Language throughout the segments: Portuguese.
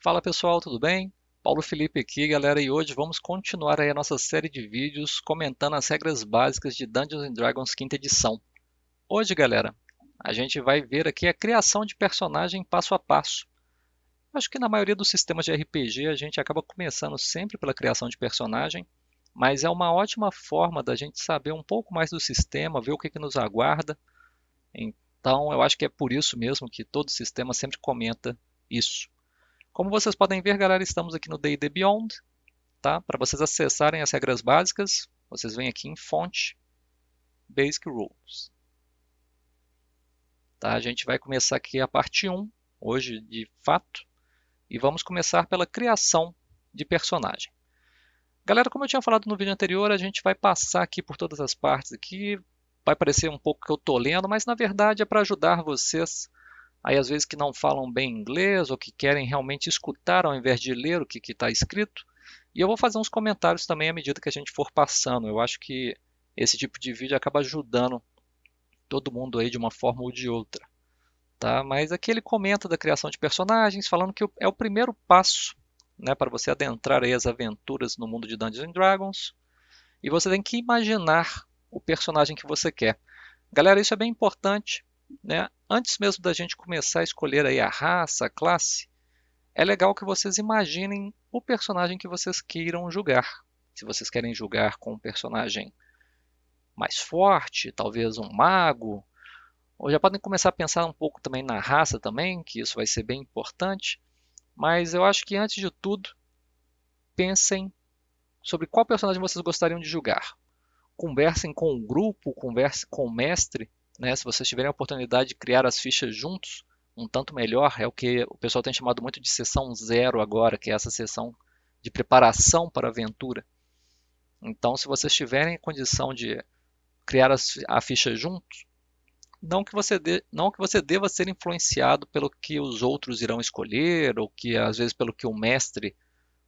Fala pessoal, tudo bem? Paulo Felipe aqui, galera, e hoje vamos continuar aí a nossa série de vídeos comentando as regras básicas de Dungeons and Dragons quinta edição. Hoje, galera, a gente vai ver aqui a criação de personagem passo a passo. Acho que na maioria dos sistemas de RPG a gente acaba começando sempre pela criação de personagem, mas é uma ótima forma da gente saber um pouco mais do sistema, ver o que nos aguarda. Então, eu acho que é por isso mesmo que todo sistema sempre comenta isso. Como vocês podem ver, galera, estamos aqui no D&D Beyond, tá? Para vocês acessarem as regras básicas, vocês vêm aqui em Fonte, Basic Rules. Tá? A gente vai começar aqui a parte 1, hoje de fato, e vamos começar pela criação de personagem. Galera, como eu tinha falado no vídeo anterior, a gente vai passar aqui por todas as partes aqui, vai parecer um pouco que eu estou lendo, mas na verdade é para ajudar vocês aí às vezes que não falam bem inglês ou que querem realmente escutar ao invés de ler o que está escrito. E eu vou fazer uns comentários também à medida que a gente for passando. Eu acho que esse tipo de vídeo acaba ajudando todo mundo aí de uma forma ou de outra. Tá? Mas aqui ele comenta da criação de personagens, falando que é o primeiro passo, né, para você adentrar aí as aventuras no mundo de Dungeons and Dragons. E você tem que imaginar o personagem que você quer. Galera, isso é bem importante, né? Antes mesmo da gente começar a escolher aí a raça, a classe, é legal que vocês imaginem o personagem que vocês queiram jogar. Se vocês querem jogar com um personagem mais forte, talvez um mago, ou já podem começar a pensar um pouco também na raça também, que isso vai ser bem importante. Mas eu acho que antes de tudo, pensem sobre qual personagem vocês gostariam de jogar. Conversem com o grupo, conversem com o mestre, né? Se vocês tiverem a oportunidade de criar as fichas juntos, um tanto melhor. É o que o pessoal tem chamado muito de sessão zero agora, que é essa sessão de preparação para a aventura. Então, se vocês tiverem condição de criar a ficha juntos, não que você deva ser influenciado pelo que os outros irão escolher, ou que às vezes pelo que o mestre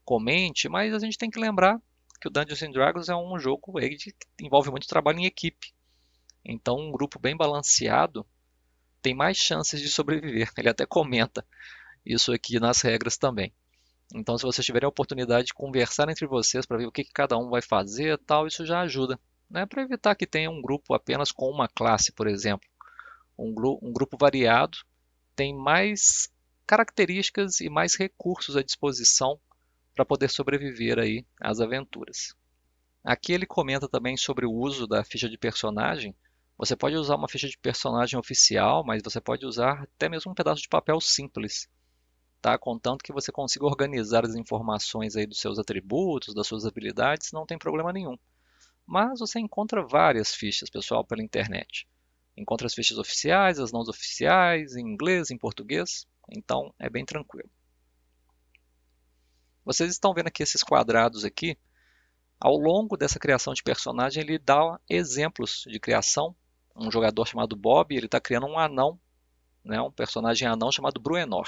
comente, mas a gente tem que lembrar que o Dungeons and Dragons é um jogo aí que envolve muito trabalho em equipe. Então, um grupo bem balanceado tem mais chances de sobreviver. Ele até comenta isso aqui nas regras também. Então, se vocês tiverem a oportunidade de conversar entre vocês para ver o que cada um vai fazer, tal, isso já ajuda, né? Para evitar que tenha um grupo apenas com uma classe, por exemplo. Um grupo variado tem mais características e mais recursos à disposição para poder sobreviver aí às aventuras. Aqui ele comenta também sobre o uso da ficha de personagem. Você pode usar uma ficha de personagem oficial, mas você pode usar até mesmo um pedaço de papel simples, tá? Contanto que você consiga organizar as informações aí dos seus atributos, das suas habilidades, não tem problema nenhum. Mas você encontra várias fichas, pessoal, pela internet. Encontra as fichas oficiais, as não oficiais, em inglês, em português, então é bem tranquilo. Vocês estão vendo aqui esses quadrados aqui. Ao longo dessa criação de personagem, ele dá exemplos de criação. Um jogador chamado Bob, ele está criando um anão, né, um personagem anão chamado Bruenor.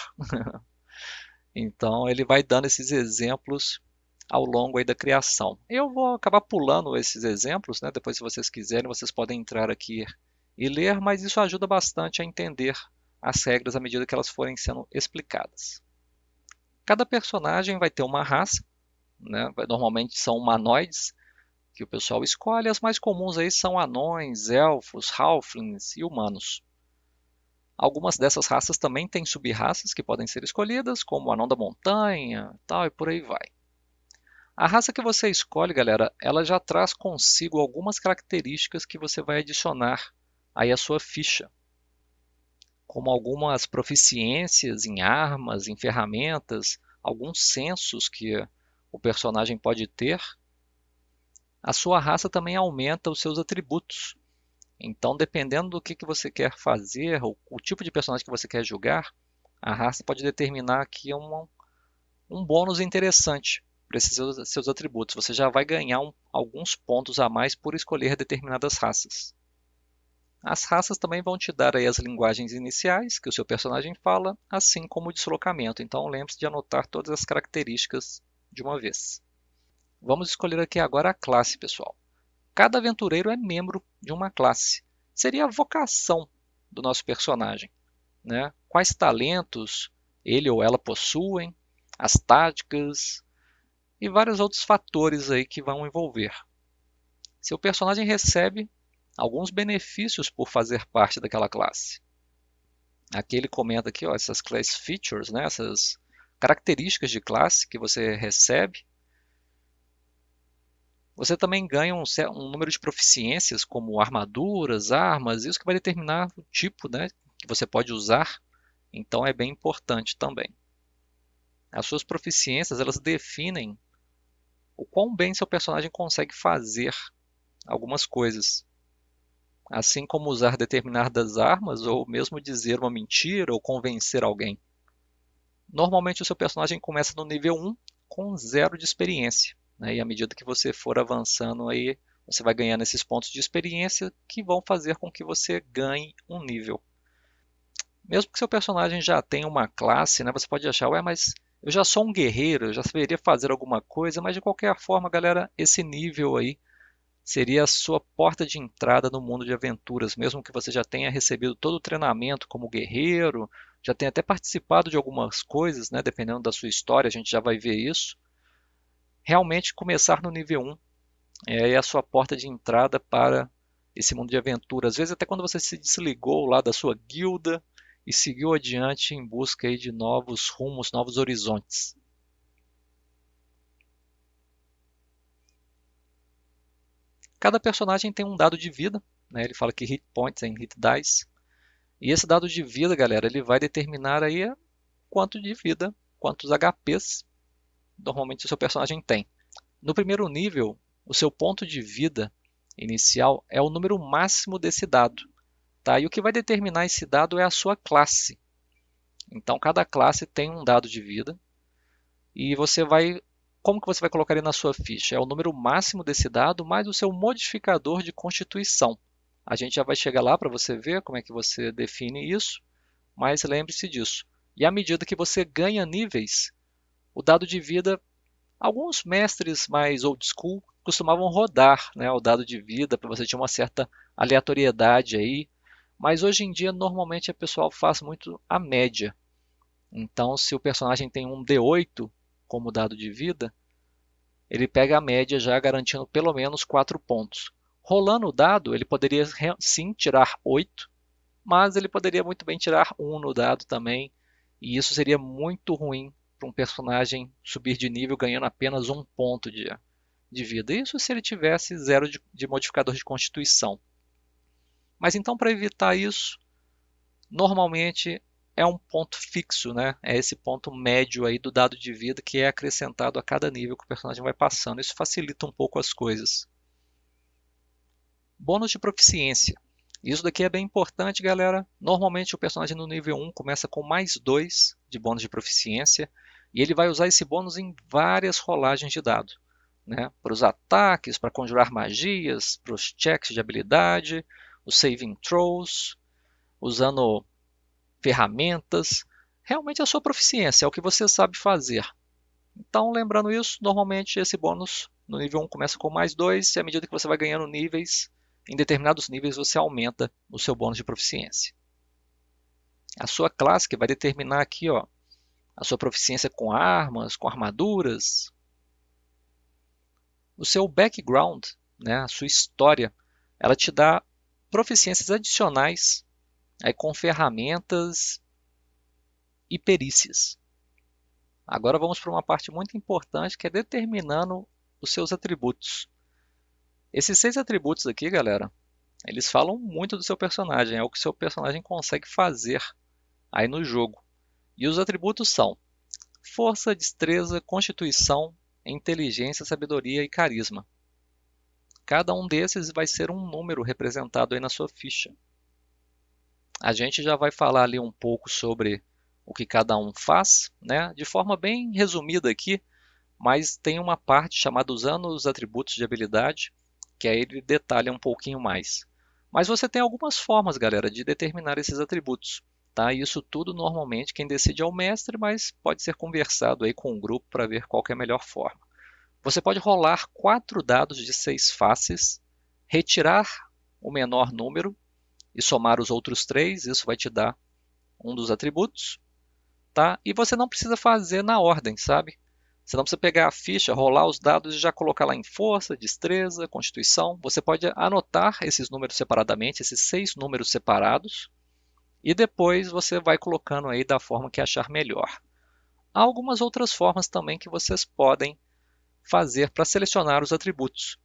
Então ele vai dando esses exemplos ao longo aí da criação. Eu vou acabar pulando esses exemplos, né? Depois, se vocês quiserem, vocês podem entrar aqui e ler, mas isso ajuda bastante a entender as regras à medida que elas forem sendo explicadas. Cada personagem vai ter uma raça, né? Normalmente são humanoides que o pessoal escolhe. As mais comuns aí são anões, elfos, halflings e humanos. Algumas dessas raças também têm sub-raças que podem ser escolhidas, como o anão da montanha, tal, e por aí vai. A raça que você escolhe, galera, ela já traz consigo algumas características que você vai adicionar aí à sua ficha, como algumas proficiências em armas, em ferramentas, alguns sensos que o personagem pode ter. A sua raça também aumenta os seus atributos. Então, dependendo do que você quer fazer, ou o tipo de personagem que você quer jogar, a raça pode determinar aqui um bônus interessante para esses seus atributos. Você já vai ganhar alguns pontos a mais por escolher determinadas raças. As raças também vão te dar aí as linguagens iniciais que o seu personagem fala, assim como o deslocamento. Então lembre-se de anotar todas as características de uma vez. Vamos escolher aqui agora a classe, pessoal. Cada aventureiro é membro de uma classe. Seria a vocação do nosso personagem, né? Quais talentos ele ou ela possuem, as táticas e vários outros fatores aí que vão envolver. Seu personagem recebe alguns benefícios por fazer parte daquela classe. Aqui ele comenta aqui, ó, essas class features, né, essas características de classe que você recebe. Você também ganha um número de proficiências, como armaduras, armas, isso que vai determinar o tipo, né, que você pode usar. Então é bem importante também. As suas proficiências, elas definem o quão bem seu personagem consegue fazer algumas coisas. Assim como usar determinadas armas, ou mesmo dizer uma mentira, ou convencer alguém. Normalmente o seu personagem começa no nível 1 com 0 de experiência, né? E à medida que você for avançando aí, você vai ganhando esses pontos de experiência que vão fazer com que você ganhe um nível. Mesmo que seu personagem já tenha uma classe, né, você pode achar, ué, mas eu já sou um guerreiro, eu já saberia fazer alguma coisa, mas de qualquer forma, galera, esse nível aí seria a sua porta de entrada no mundo de aventuras, mesmo que você já tenha recebido todo o treinamento como guerreiro, já tenha até participado de algumas coisas, né, dependendo da sua história, a gente já vai ver isso. Realmente começar no nível 1 é a sua porta de entrada para esse mundo de aventura. Às vezes até quando você se desligou lá da sua guilda e seguiu adiante em busca aí de novos rumos, novos horizontes. Cada personagem tem um dado de vida, né? Ele fala que hit points em hit dice. E esse dado de vida, galera, ele vai determinar aí quanto de vida, quantos HPs normalmente o seu personagem tem. No primeiro nível, o seu ponto de vida inicial é o número máximo desse dado. Tá? E o que vai determinar esse dado é a sua classe. Então, cada classe tem um dado de vida. E você vai... Como que você vai colocar ele na sua ficha? É o número máximo desse dado mais o seu modificador de constituição. A gente já vai chegar lá para você ver como é que você define isso, mas lembre-se disso. E à medida que você ganha níveis, o dado de vida, alguns mestres mais old school costumavam rodar, né, o dado de vida para você ter uma certa aleatoriedade aí, mas hoje em dia normalmente o pessoal faz muito a média. Então, se o personagem tem um D8 como dado de vida, ele pega a média já garantindo pelo menos 4 pontos. Rolando o dado, ele poderia sim tirar 8, mas ele poderia muito bem tirar 1 no dado também, e isso seria muito ruim para um personagem subir de nível ganhando apenas 1 ponto de vida. Isso se ele tivesse 0 de modificador de constituição. Mas então, para evitar isso, normalmente é um ponto fixo, né? É esse ponto médio aí do dado de vida que é acrescentado a cada nível que o personagem vai passando. Isso facilita um pouco as coisas. Bônus de proficiência. Isso daqui é bem importante, galera. Normalmente o personagem no nível 1 começa com mais 2 de bônus de proficiência e ele vai usar esse bônus em várias rolagens de dado, né? Para os ataques, para conjurar magias, para os checks de habilidade, os saving throws, usando ferramentas. Realmente a sua proficiência é o que você sabe fazer. Então, lembrando isso, normalmente esse bônus no nível 1 começa com mais 2 e à medida que você vai ganhando níveis, em determinados níveis você aumenta o seu bônus de proficiência. A sua classe que vai determinar aqui, ó, a sua proficiência com armas, com armaduras. O seu background, né, a sua história, ela te dá proficiências adicionais aí com ferramentas e perícias. Agora vamos para uma parte muito importante que é determinando os seus atributos. Esses 6 atributos aqui, galera, eles falam muito do seu personagem, é o que o seu personagem consegue fazer aí no jogo. E os atributos são força, destreza, constituição, inteligência, sabedoria e carisma. Cada um desses vai ser um número representado aí na sua ficha. A gente já vai falar ali um pouco sobre o que cada um faz, né? De forma bem resumida aqui, mas tem uma parte chamada usando os atributos de habilidade, que aí ele detalha um pouquinho mais. Mas você tem algumas formas, galera, de determinar esses atributos. Tá? Isso tudo normalmente quem decide é o mestre, mas pode ser conversado aí com o grupo para ver qual que é a melhor forma. Você pode rolar 4 dados de 6 faces, retirar o menor número e somar os outros 3, isso vai te dar um dos atributos. tá? E você não precisa fazer na ordem, sabe? Você não precisa pegar a ficha, rolar os dados e já colocar lá em força, destreza, constituição. Você pode anotar esses números separadamente, esses 6 números separados, e depois você vai colocando aí da forma que achar melhor. Há algumas outras formas também que vocês podem fazer para selecionar os atributos.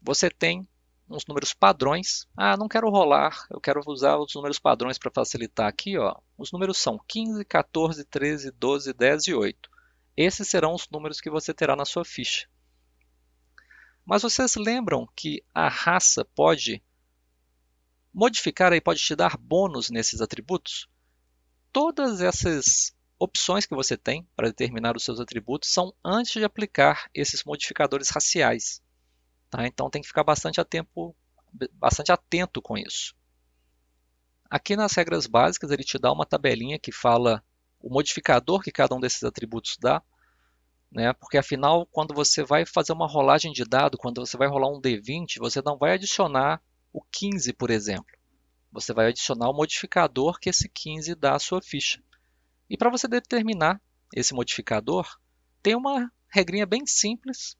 Você tem uns números padrões. Ah, não quero rolar, eu quero usar os números padrões para facilitar aqui. Ó. Os números são 15, 14, 13, 12, 10 e 8. Esses serão os números que você terá na sua ficha. Mas vocês lembram que a raça pode modificar, aí pode te dar bônus nesses atributos? Todas essas opções que você tem para determinar os seus atributos são antes de aplicar esses modificadores raciais. Tá? Então tem que ficar bastante atento com isso. Aqui nas regras básicas ele te dá uma tabelinha que fala o modificador que cada um desses atributos dá, né? Porque afinal quando você vai fazer uma rolagem de dado, quando você vai rolar um D20, você não vai adicionar o 15, por exemplo. Você vai adicionar o modificador que esse 15 dá à sua ficha. E para você determinar esse modificador, tem uma regrinha bem simples,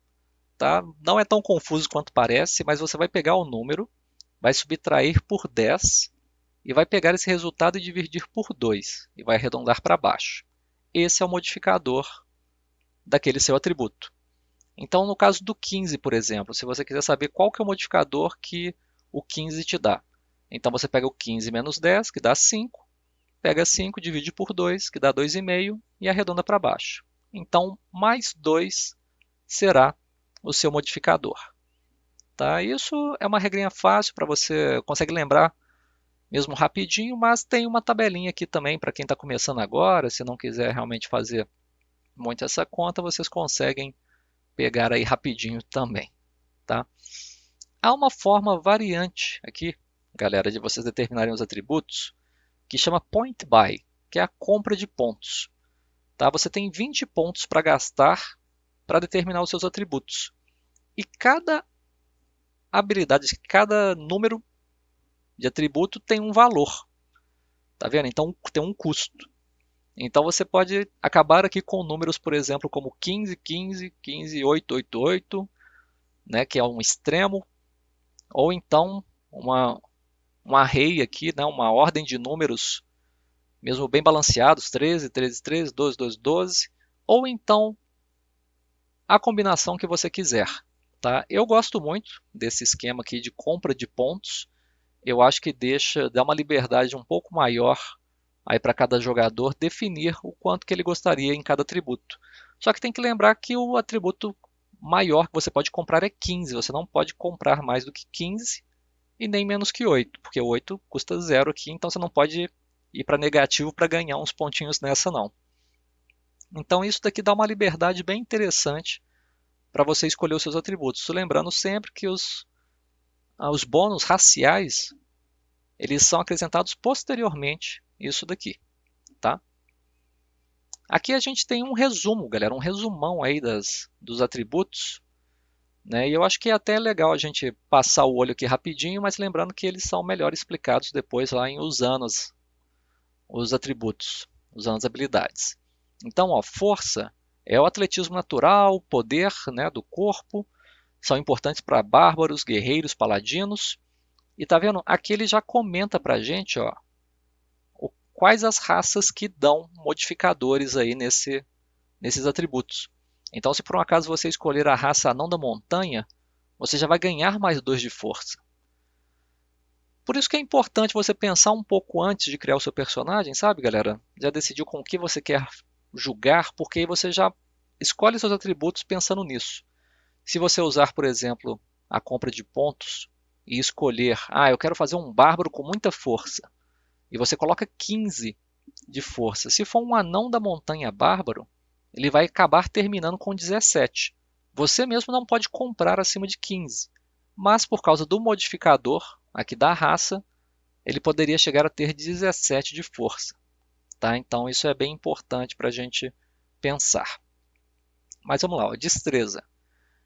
tá? Não é tão confuso quanto parece, mas você vai pegar o número, vai subtrair por 10 e vai pegar esse resultado e dividir por 2 e vai arredondar para baixo. Esse é o modificador daquele seu atributo. Então, no caso do 15, por exemplo, se você quiser saber qual que é o modificador que o 15 te dá, então você pega o 15 menos 10, que dá 5, pega 5, divide por 2, que dá 2,5 e arredonda para baixo. Então, mais 2 será o seu modificador. Tá? Isso é uma regrinha fácil para você consegue lembrar mesmo rapidinho, mas tem uma tabelinha aqui também para quem está começando agora, se não quiser realmente fazer muito essa conta, vocês conseguem pegar aí rapidinho também. Tá? Há uma forma variante aqui, galera, de vocês determinarem os atributos, que chama Point Buy, que é a compra de pontos. Tá? Você tem 20 pontos para gastar para determinar os seus atributos. E cada habilidade, cada número de atributo tem um valor. Tá vendo? Então tem um custo. Então você pode acabar aqui com números, por exemplo, como 15, 15, 15, 8, 8, 8, né, que é um extremo, ou então um array aqui, né, uma ordem de números mesmo bem balanceados, 13, 13, 13, 12, 12, 12, ou então a combinação que você quiser. Tá? Eu gosto muito desse esquema aqui de compra de pontos. Eu acho que dá uma liberdade um pouco maior aí para cada jogador definir o quanto que ele gostaria em cada atributo. Só que tem que lembrar que o atributo maior que você pode comprar é 15. Você não pode comprar mais do que 15 e nem menos que 8, porque 8 custa 0 aqui, então você não pode ir para negativo para ganhar uns pontinhos nessa não. Então isso daqui dá uma liberdade bem interessante para você escolher os seus atributos. Lembrando sempre que os bônus raciais eles são acrescentados posteriormente isso daqui. Tá? Aqui a gente tem um resumo, galera, um resumão aí dos atributos. Né? E eu acho que é até legal a gente passar o olho aqui rapidinho, mas lembrando que eles são melhor explicados depois lá em usando os atributos, usando as habilidades. Então, ó, força é o atletismo natural, poder, né, do corpo, são importantes para bárbaros, guerreiros, paladinos. E tá vendo? Aqui ele já comenta para a gente, ó, quais as raças que dão modificadores aí nesses atributos. Então, se por um acaso você escolher a raça anão da montanha, você já vai ganhar mais 2 de força. Por isso que é importante você pensar um pouco antes de criar o seu personagem, sabe, galera? Já decidiu com o que você quer jogar, porque aí você já escolhe seus atributos pensando nisso. Se você usar, por exemplo, a compra de pontos e escolher, eu quero fazer um bárbaro com muita força, e você coloca 15 de força. Se for um anão da montanha bárbaro, ele vai acabar terminando com 17. Você mesmo não pode comprar acima de 15, mas por causa do modificador aqui da raça, ele poderia chegar a ter 17 de força. Tá? Então isso é bem importante para a gente pensar. Mas vamos lá, ó, destreza.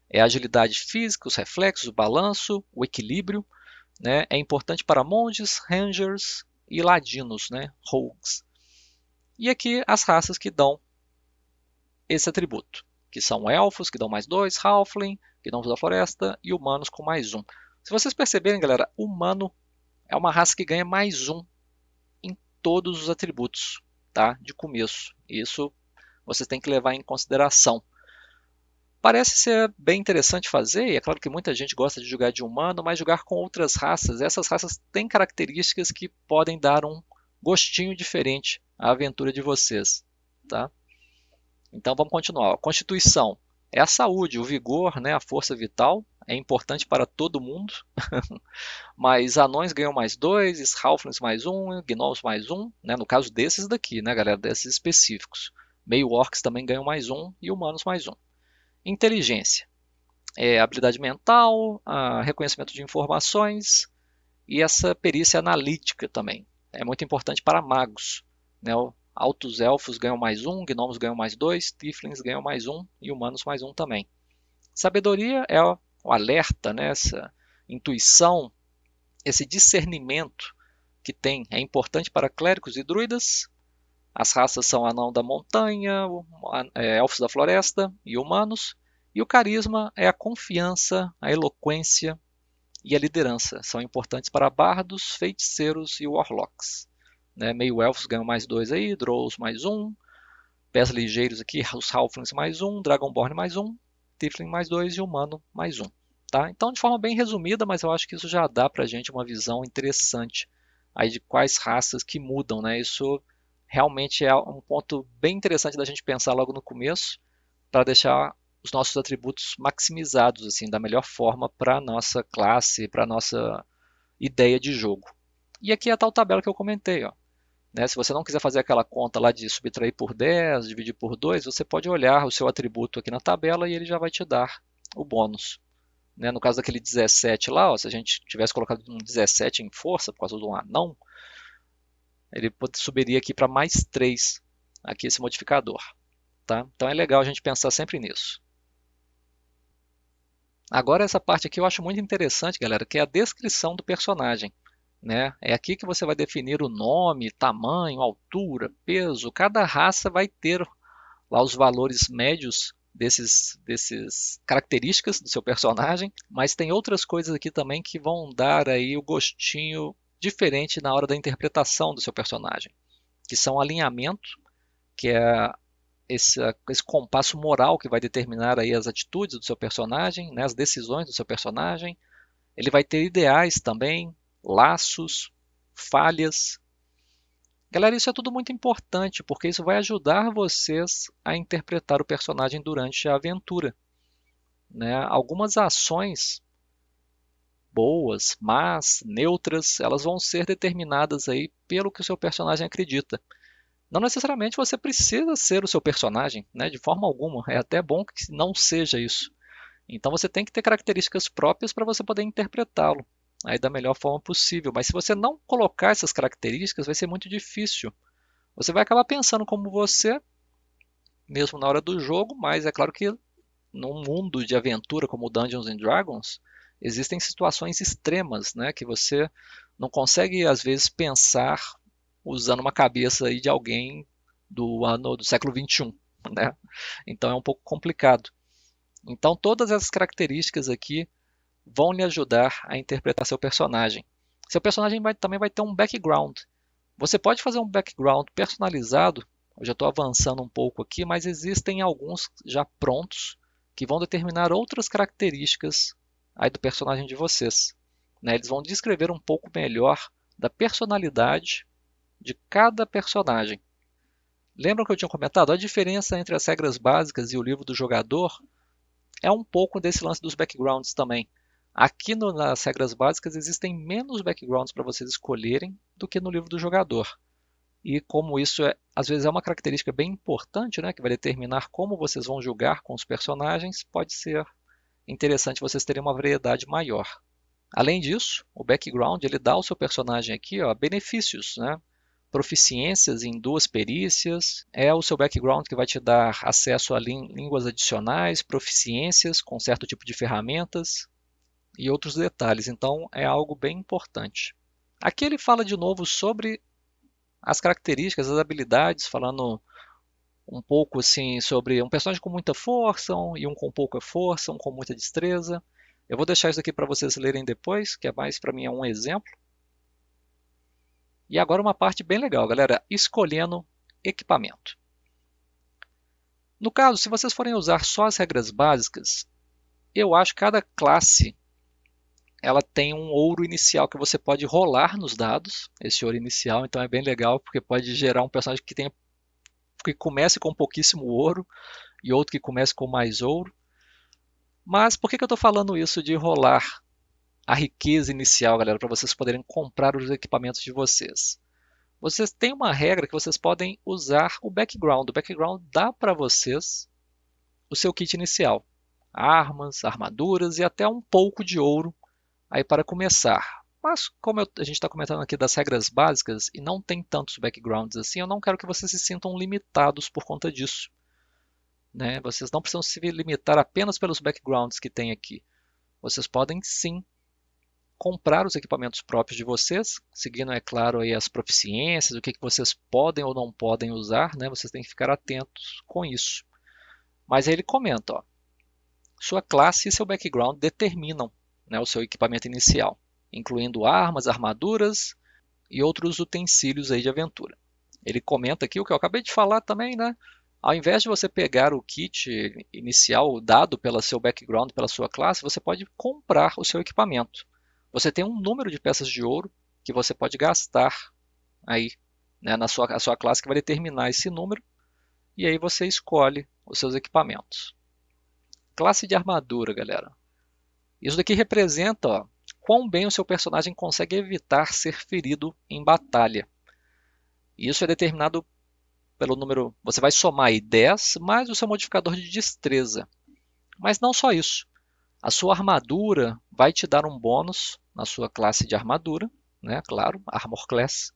É a agilidade física, os reflexos, o balanço, o equilíbrio. Né? É importante para monges, rangers e ladinos, né? Rogues. E aqui as raças que dão esse atributo, que são elfos, que dão mais 2, halfling, gnomos da floresta e humanos com mais 1. Se vocês perceberem, galera, humano é uma raça que ganha mais 1 em todos os atributos, tá? De começo. Isso vocês têm que levar em consideração. Parece ser bem interessante fazer, e é claro que muita gente gosta de jogar de humano, mas jogar com outras raças, essas raças têm características que podem dar um gostinho diferente à aventura de vocês, tá? Então vamos continuar. A constituição é a saúde, o vigor, né, a força vital, é importante para todo mundo, mas anões ganham mais 2, halflings mais 1, gnomos mais 1, né, no caso desses daqui, né, galera, desses específicos. Meio orcs também ganham mais 1 e humanos mais 1. Inteligência é habilidade mental, reconhecimento de informações e essa perícia analítica também. É muito importante para magos, né? Altos elfos ganham mais 1, gnomos ganham mais 2, tieflings ganham mais 1 e humanos mais 1 também. Sabedoria é o alerta, né? Essa intuição, esse discernimento que tem é importante para clérigos e druidas. As raças são anão da montanha, elfos da floresta e humanos. E o carisma é a confiança, a eloquência e a liderança. São importantes para bardos, feiticeiros e warlocks. Né? Meio elfos ganham mais 2 aí, Drows mais 1. Pés ligeiros aqui, os halflings mais 1, Dragonborn mais 1, Tiefling mais 2 e humano mais 1. Tá? Então, de forma bem resumida, mas eu acho que isso já dá para a gente uma visão interessante aí de quais raças que mudam. Né? Isso realmente é um ponto bem interessante da gente pensar logo no começo, para deixar os nossos atributos maximizados assim da melhor forma para a nossa classe, para a nossa ideia de jogo. E aqui é a tal tabela que eu comentei. Ó. Né? Se você não quiser fazer aquela conta lá de subtrair por 10, dividir por 2, você pode olhar o seu atributo aqui na tabela e ele já vai te dar o bônus. Né? No caso daquele 17 lá, ó, se a gente tivesse colocado um 17 em força por causa do anão, ele subiria aqui para mais 3, aqui esse modificador. Tá? Então é legal a gente pensar sempre nisso. Agora essa parte aqui eu acho muito interessante, galera, que é a descrição do personagem. Né? É aqui que você vai definir o nome, tamanho, altura, peso. Cada raça vai ter lá os valores médios desses características do seu personagem, mas tem outras coisas aqui também que vão dar aí o gostinho diferente na hora da interpretação do seu personagem, que são alinhamento, que é esse compasso moral que vai determinar aí as atitudes do seu personagem, né, as decisões do seu personagem. Ele vai ter ideais também, laços, falhas. Galera, isso é tudo muito importante, porque isso vai ajudar vocês a interpretar o personagem durante a aventura. Né? Algumas ações boas, más, neutras, elas vão ser determinadas aí pelo que o seu personagem acredita. Não necessariamente você precisa ser o seu personagem, né? De forma alguma. É até bom que não seja isso. Então você tem que ter características próprias para você poder interpretá-lo aí da melhor forma possível. Mas se você não colocar essas características, vai ser muito difícil. Você vai acabar pensando como você, mesmo na hora do jogo, mas é claro que num mundo de aventura como Dungeons and Dragons, existem situações extremas, né? Que você não consegue, às vezes, pensar usando uma cabeça aí de alguém do século XXI, né? Então é um pouco complicado. Então todas essas características aqui vão lhe ajudar a interpretar seu personagem. Seu personagem também vai ter um background. Você pode fazer um background personalizado, eu já estou avançando um pouco aqui, mas existem alguns já prontos que vão determinar outras características aí do personagem de vocês. Né? Eles vão descrever um pouco melhor da personalidade de cada personagem. Lembram que eu tinha comentado? A diferença entre as regras básicas e o livro do jogador é um pouco desse lance dos backgrounds também. Aqui nas regras básicas existem menos backgrounds para vocês escolherem do que no livro do jogador. E como isso às vezes é uma característica bem importante, né, que vai determinar como vocês vão jogar com os personagens, pode ser interessante vocês terem uma variedade maior. Além disso, o background ele dá ao seu personagem aqui ó, benefícios, né? Proficiências em 2 perícias, é o seu background que vai te dar acesso a línguas adicionais, proficiências com certo tipo de ferramentas e outros detalhes, então é algo bem importante. Aqui ele fala de novo sobre as características, as habilidades, falando um pouco assim sobre um personagem com muita força e um com pouca força, um com muita destreza. Eu vou deixar isso aqui para vocês lerem depois, que é mais para mim é um exemplo. E agora uma parte bem legal, galera, escolhendo equipamento. No caso, se vocês forem usar só as regras básicas, eu acho que cada classe ela tem um ouro inicial que você pode rolar nos dados, esse ouro inicial, então é bem legal porque pode gerar um personagem que comece com pouquíssimo ouro e outro que comece com mais ouro. Mas por que eu estou falando isso de rolar a riqueza inicial, galera, para vocês poderem comprar os equipamentos de vocês? Vocês têm uma regra que vocês podem usar o background. O background dá para vocês o seu kit inicial. Armas, armaduras e até um pouco de ouro aí para começar. Mas como a gente está comentando aqui das regras básicas e não tem tantos backgrounds assim, eu não quero que vocês se sintam limitados por conta disso. Né? Vocês não precisam se limitar apenas pelos backgrounds que tem aqui. Vocês podem sim comprar os equipamentos próprios de vocês, seguindo, é claro, aí as proficiências, o que vocês podem ou não podem usar, né? Vocês têm que ficar atentos com isso. Mas aí ele comenta, ó, sua classe e seu background determinam, né, o seu equipamento inicial, incluindo armas, armaduras e outros utensílios aí de aventura. Ele comenta aqui o que eu acabei de falar também, né? Ao invés de você pegar o kit inicial dado pelo seu background, pela sua classe, você pode comprar o seu equipamento. Você tem um número de peças de ouro que você pode gastar aí, né, a sua classe que vai determinar esse número, e aí você escolhe os seus equipamentos. Classe de armadura, galera. Isso daqui representa, ó, quão bem o seu personagem consegue evitar ser ferido em batalha. Isso é determinado pelo número, você vai somar aí 10 mais o seu modificador de destreza. Mas não só isso. A sua armadura vai te dar um bônus na sua classe de armadura, né? Claro, Armor Class.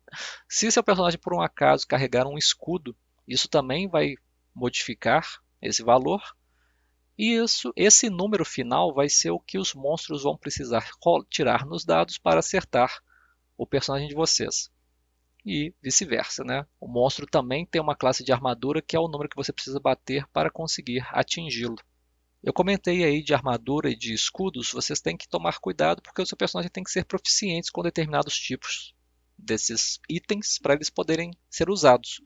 Se seu personagem por um acaso carregar um escudo, isso também vai modificar esse valor. E esse número final vai ser o que os monstros vão precisar tirar nos dados para acertar o personagem de vocês. E vice-versa, né? O monstro também tem uma classe de armadura que é o número que você precisa bater para conseguir atingi-lo. Eu comentei aí de armadura e de escudos, vocês têm que tomar cuidado porque o seu personagem tem que ser proficiente com determinados tipos desses itens para eles poderem ser usados.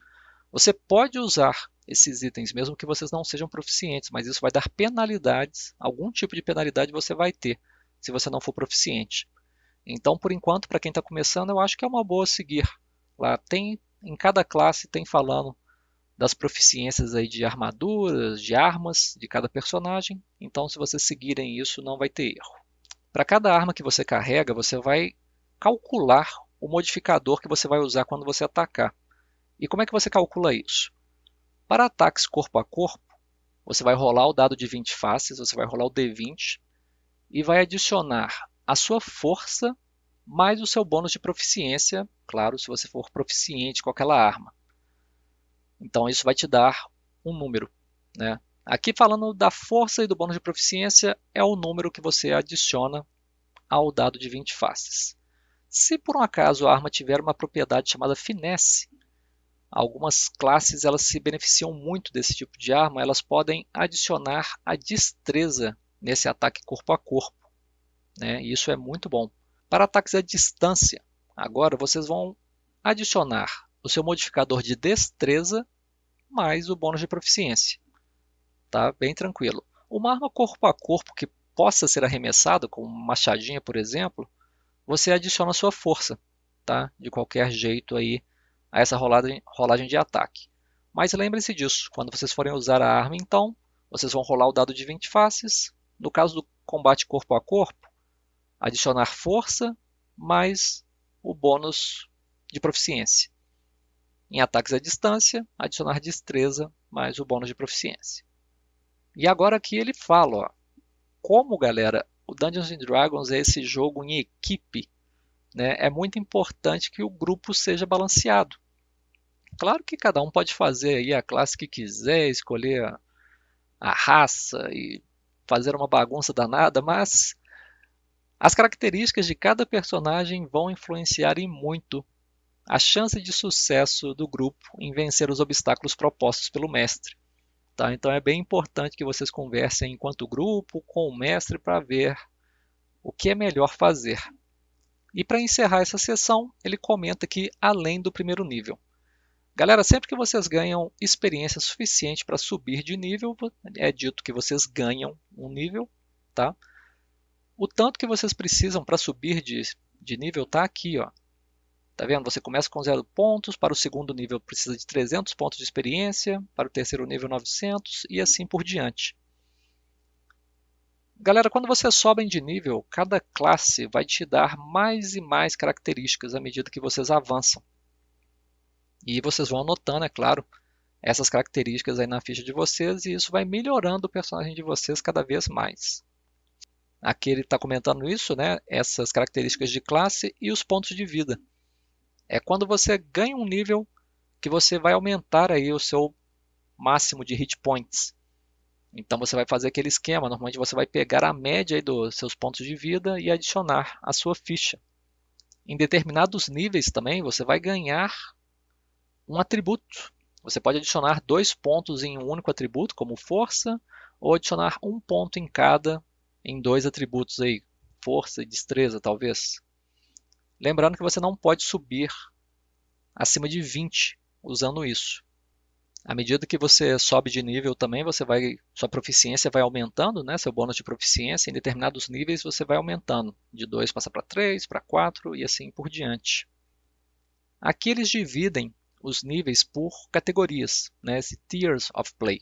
Você pode usar esses itens mesmo que vocês não sejam proficientes, mas isso vai dar penalidades, algum tipo de penalidade você vai ter se você não for proficiente. Então, por enquanto, para quem está começando, eu acho que é uma boa seguir. Lá tem, em cada classe tem falando das proficiências aí de armaduras, de armas de cada personagem. Então, se vocês seguirem isso, não vai ter erro. Para cada arma que você carrega, você vai calcular o modificador que você vai usar quando você atacar. E como é que você calcula isso? Para ataques corpo a corpo, você vai rolar o dado de 20 faces, você vai rolar o D20 e vai adicionar a sua força mais o seu bônus de proficiência, claro, se você for proficiente com aquela arma. Então isso vai te dar um número, né? Aqui falando da força e do bônus de proficiência, é o número que você adiciona ao dado de 20 faces. Se por um acaso a arma tiver uma propriedade chamada finesse, algumas classes elas se beneficiam muito desse tipo de arma, elas podem adicionar a destreza nesse ataque corpo a corpo, né? E isso é muito bom. Para ataques à distância, agora vocês vão adicionar o seu modificador de destreza mais o bônus de proficiência. Tá? Bem tranquilo. Uma arma corpo a corpo que possa ser arremessada, como uma machadinha, por exemplo, você adiciona a sua força, tá? De qualquer jeito aí a essa rolagem de ataque. Mas lembrem-se disso, quando vocês forem usar a arma, então, vocês vão rolar o dado de 20 faces. No caso do combate corpo a corpo, adicionar força mais o bônus de proficiência. Em ataques à distância, adicionar destreza mais o bônus de proficiência. E agora aqui ele fala, ó, como galera, o Dungeons and Dragons é esse jogo em equipe, né? É muito importante que o grupo seja balanceado. Claro que cada um pode fazer aí a classe que quiser, escolher a raça e fazer uma bagunça danada, mas as características de cada personagem vão influenciar em muito a chance de sucesso do grupo em vencer os obstáculos propostos pelo mestre. Tá? Então é bem importante que vocês conversem enquanto grupo com o mestre para ver o que é melhor fazer. E para encerrar essa sessão, ele comenta aqui além do primeiro nível. Galera, sempre que vocês ganham experiência suficiente para subir de nível, é dito que vocês ganham um nível, tá? O tanto que vocês precisam para subir de nível está aqui, ó. Tá vendo? Você começa com 0 pontos, para o segundo nível precisa de 300 pontos de experiência, para o terceiro nível 900 e assim por diante. Galera, quando vocês sobem de nível, cada classe vai te dar mais e mais características à medida que vocês avançam. E vocês vão anotando, é claro, essas características aí na ficha de vocês e isso vai melhorando o personagem de vocês cada vez mais. Aqui ele está comentando isso, né? Essas características de classe e os pontos de vida. É quando você ganha um nível que você vai aumentar aí o seu máximo de hit points. Então você vai fazer aquele esquema, normalmente você vai pegar a média aí dos seus pontos de vida e adicionar à sua ficha. Em determinados níveis também você vai ganhar um atributo. Você pode adicionar 2 pontos em um único atributo, como força, ou adicionar 1 ponto em cada em 2 atributos aí, força e destreza talvez. Lembrando que você não pode subir acima de 20 usando isso. À medida que você sobe de nível também, sua proficiência vai aumentando, né? Seu bônus de proficiência em determinados níveis você vai aumentando. De 2 passa para 3, para 4 e assim por diante. Aqui eles dividem os níveis por categorias, né? Esse Tiers of Play.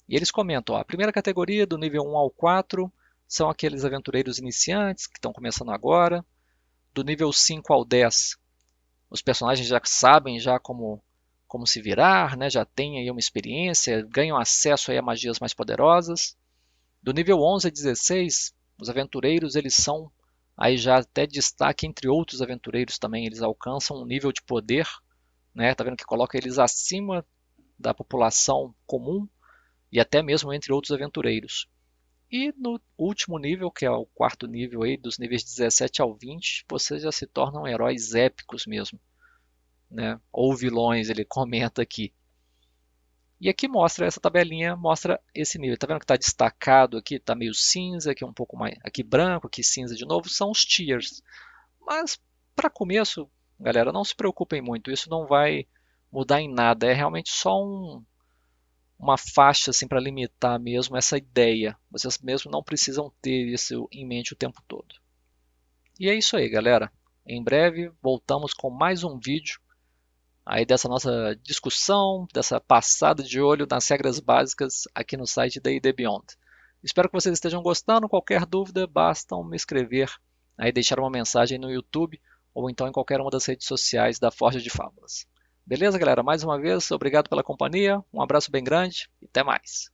E eles comentam, ó, a primeira categoria do nível 1 ao 4 são aqueles aventureiros iniciantes que estão começando agora. Do nível 5 ao 10, os personagens já sabem já como se virar, né? Já têm aí uma experiência, ganham acesso aí a magias mais poderosas. Do nível 11 a 16, os aventureiros eles são aí já até destaque entre outros aventureiros também, eles alcançam um nível de poder, né? Tá vendo que coloca eles acima da população comum e até mesmo entre outros aventureiros. E no último nível, que é o quarto nível aí, dos níveis 17 ao 20, vocês já se tornam heróis épicos mesmo, né? Ou vilões, ele comenta aqui. E aqui mostra, essa tabelinha mostra esse nível. Tá vendo que está destacado aqui, está meio cinza, aqui um pouco mais, aqui branco, aqui cinza de novo, são os tiers. Mas para começo, galera, não se preocupem muito, isso não vai mudar em nada, é realmente só uma faixa assim, para limitar mesmo essa ideia. Vocês mesmo não precisam ter isso em mente o tempo todo. E é isso aí, galera. Em breve voltamos com mais um vídeo aí dessa nossa discussão, dessa passada de olho nas regras básicas aqui no site D&D Beyond. Espero que vocês estejam gostando. Qualquer dúvida, basta me escrever, aí deixar uma mensagem no YouTube ou então em qualquer uma das redes sociais da Forja de Fábulas. Beleza, galera? Mais uma vez, obrigado pela companhia, um abraço bem grande e até mais.